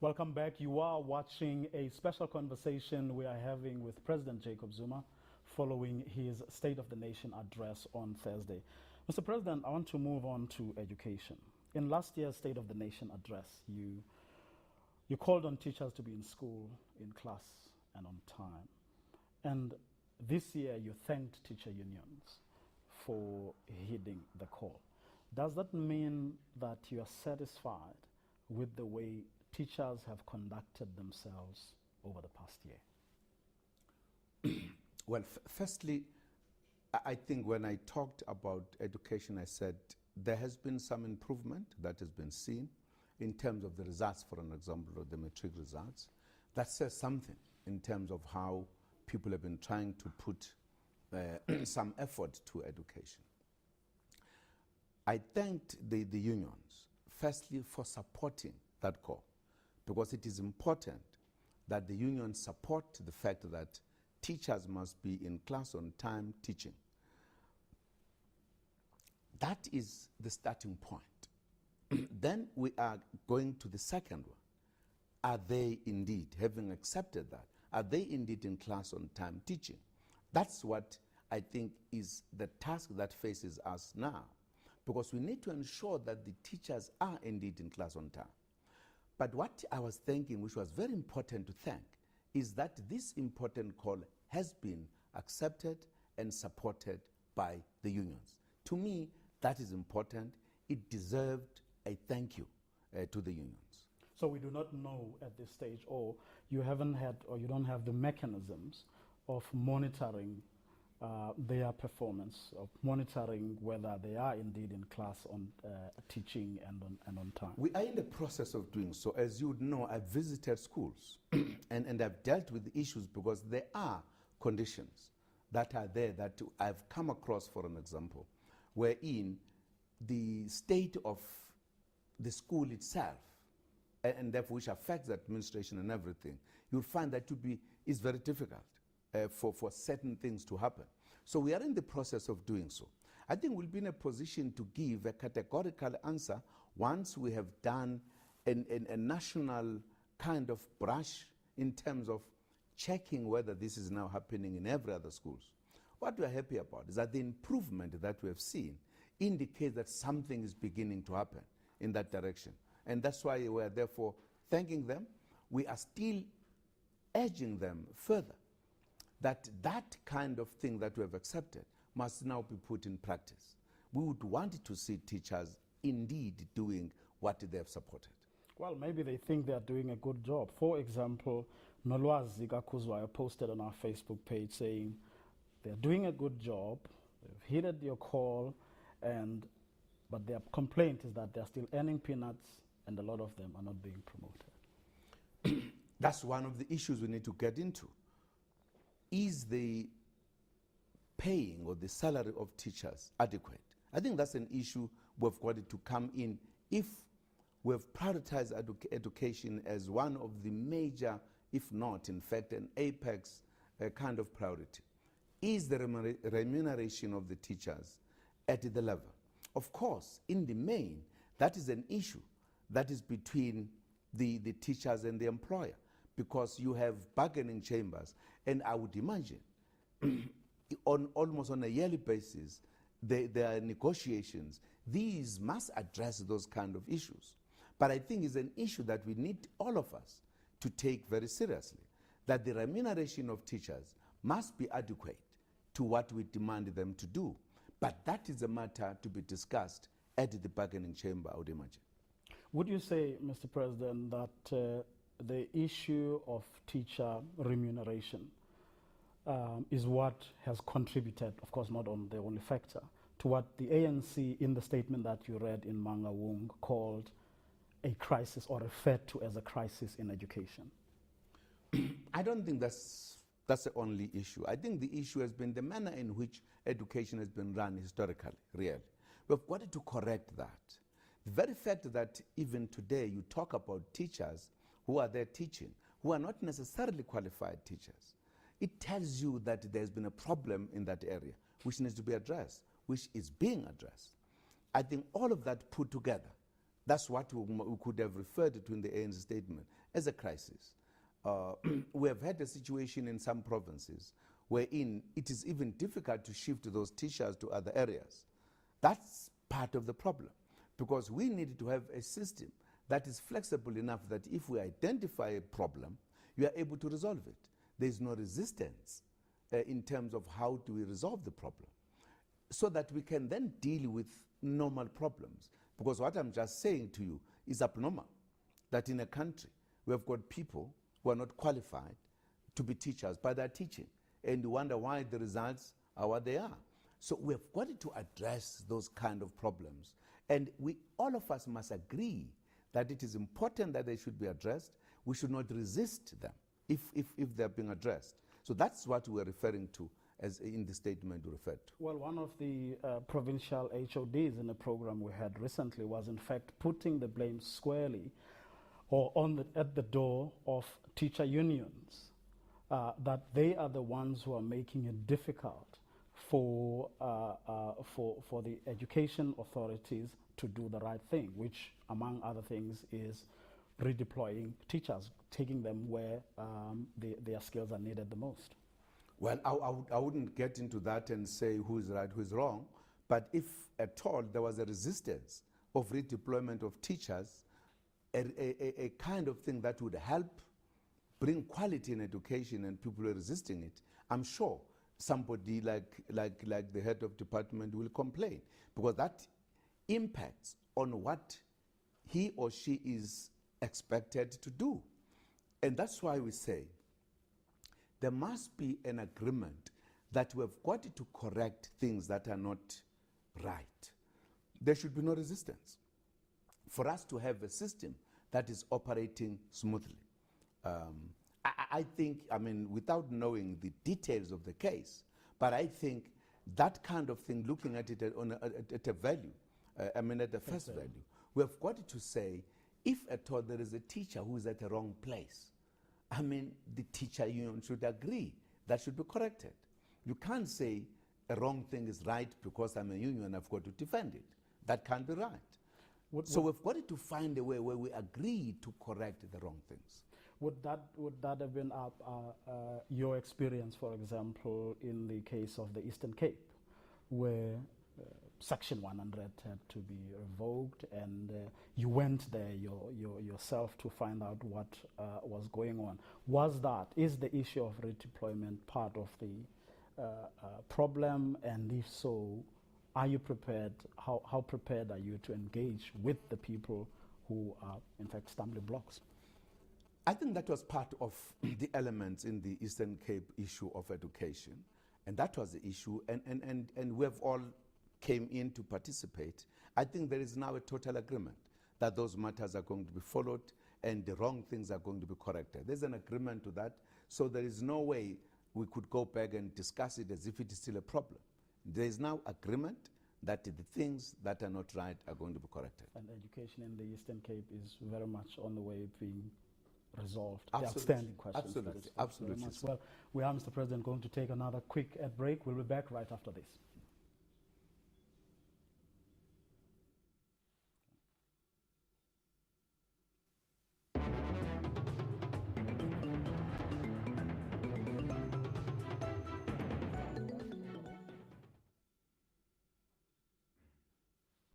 Welcome back. You are watching a special conversation we are having with President Jacob Zuma following his State of the Nation address on Thursday. Mr. President, I want to move on to education. In last year's State of the Nation address, you called on teachers to be in school, in class, and on time. And this year, you thanked teacher unions for heeding the call. Does that mean that you are satisfied with the way teachers have conducted themselves over the past year? Well, firstly, I think when I talked about education, I said there has been some improvement that has been seen in terms of the results, for an example, of the matric results. That says something in terms of how people have been trying to put some effort to education. I thanked the unions, firstly, for supporting that call, because it is important that the unions support the fact that teachers must be in class on time teaching. That is the starting point. Then we are going to the second one. Are they indeed, having accepted that, are they indeed in class on time teaching? That's what I think is the task that faces us now, because we need to ensure that the teachers are indeed in class on time. But what I was thinking, which was very important to thank, is that this important call has been accepted and supported by the unions. To me, that is important. It deserved a thank you to the unions. So we do not know at this stage, or you haven't had, or you don't have the mechanisms of monitoring their performance, of monitoring whether they are indeed in class on teaching and on time. We are in the process of doing so. As you would know, I've visited schools and I've dealt with the issues, because there are conditions that are there that I've come across, for an example, wherein the state of the school itself, and therefore which affects the administration and everything, you'll find that is very difficult for certain things to happen. So we are in the process of doing so. I think we'll be in a position to give a categorical answer once we have done a national kind of brush in terms of checking whether this is now happening in every other schools. What we are happy about is that the improvement that we have seen indicates that something is beginning to happen in that direction. And that's why we are therefore thanking them. We are still urging them further that that kind of thing that we have accepted must now be put in practice. We would want to see teachers indeed doing what they have supported. Well, maybe they think they are doing a good job. For example, Nolwazi Gakuzwayo posted on our Facebook page saying they're doing a good job, they've heeded your call, but their complaint is that they're still earning peanuts and a lot of them are not being promoted. That's one of the issues we need to get into. Is the paying or the salary of teachers adequate? I think that's an issue we've got to come in. If we've prioritized education as one of the major, if not, in fact, an apex kind of priority, is the remuneration of the teachers at the level? Of course, in the main, that is an issue that is between the teachers and the employer, because you have bargaining chambers, and I would imagine almost on a yearly basis, there are negotiations. These must address those kind of issues. But I think it's an issue that we need all of us to take very seriously, that the remuneration of teachers must be adequate to what we demand them to do. But that is a matter to be discussed at the bargaining chamber, I would imagine. Would you say, Mr. President, that the issue of teacher remuneration is what has contributed, of course not the only factor, to what the ANC in the statement that you read in Mangaung called a crisis, or referred to as a crisis in education? I don't think that's the only issue. I think the issue has been the manner in which education has been run historically, really. We've got to correct that. The very fact that even today you talk about teachers who are there teaching, who are not necessarily qualified teachers, it tells you that there's been a problem in that area which needs to be addressed, which is being addressed. I think all of that put together That's what we could have referred to in the ANC statement as a crisis. We have had a situation in some provinces wherein it is even difficult to shift those teachers to other areas. That's part of the problem, because we need to have a system that is flexible enough that if we identify a problem, you are able to resolve it. There is no resistance in terms of how do we resolve the problem, so that we can then deal with normal problems. Because what I'm just saying to you is abnormal, that in a country we have got people who are not qualified to be teachers, but they're teaching, and you wonder why the results are what they are. So we have got to address those kind of problems, and all of us must agree that it is important that they should be addressed. We should not resist them if they're being addressed. So that's what we're referring to as in the statement you referred to. Well, one of the provincial HODs in a program we had recently was in fact putting the blame squarely or at the door of teacher unions, that they are the ones who are making it difficult for the education authorities to do the right thing, which among other things is redeploying teachers, taking them where their skills are needed the most. Well, I wouldn't get into that and say who is right, who is wrong, but if at all there was a resistance of redeployment of teachers, a kind of thing that would help bring quality in education and people are resisting it, I'm sure somebody like the head of department will complain, because that impacts on what he or she is expected to do. And that's why we say there must be an agreement that we have got to correct things that are not right. There should be no resistance for us to have a system that is operating smoothly. I think, without knowing the details of the case, but I think that kind of thing, looking at it at a value, at the first value, we have got to say, if at all there is a teacher who is at the wrong place, the teacher union should agree that should be corrected. You can't say a wrong thing is right because I'm a union, I've got to defend it. That can't be right. So we've got to find a way where we agree to correct the wrong things. Would that have been your experience, for example, in the case of the Eastern Cape, where Section 100 had to be revoked, and you went there yourself to find out what was going on? Is the issue of redeployment part of the problem? And if so, are you prepared? How prepared are you to engage with the people who are, in fact, stumbling blocks? I think that was part of the elements in the Eastern Cape issue of education, and that was the issue, and we have all came in to participate. I think there is now a total agreement that those matters are going to be followed and the wrong things are going to be corrected. There's an agreement to that, so there is no way we could go back and discuss it as if it is still a problem. There is now agreement that the things that are not right are going to be corrected. And education in the Eastern Cape is very much on the way of being resolved. Absolutely. The outstanding questions. Absolutely. Absolutely. Well, we are, Mr. President, going to take another quick break. We'll be back right after this.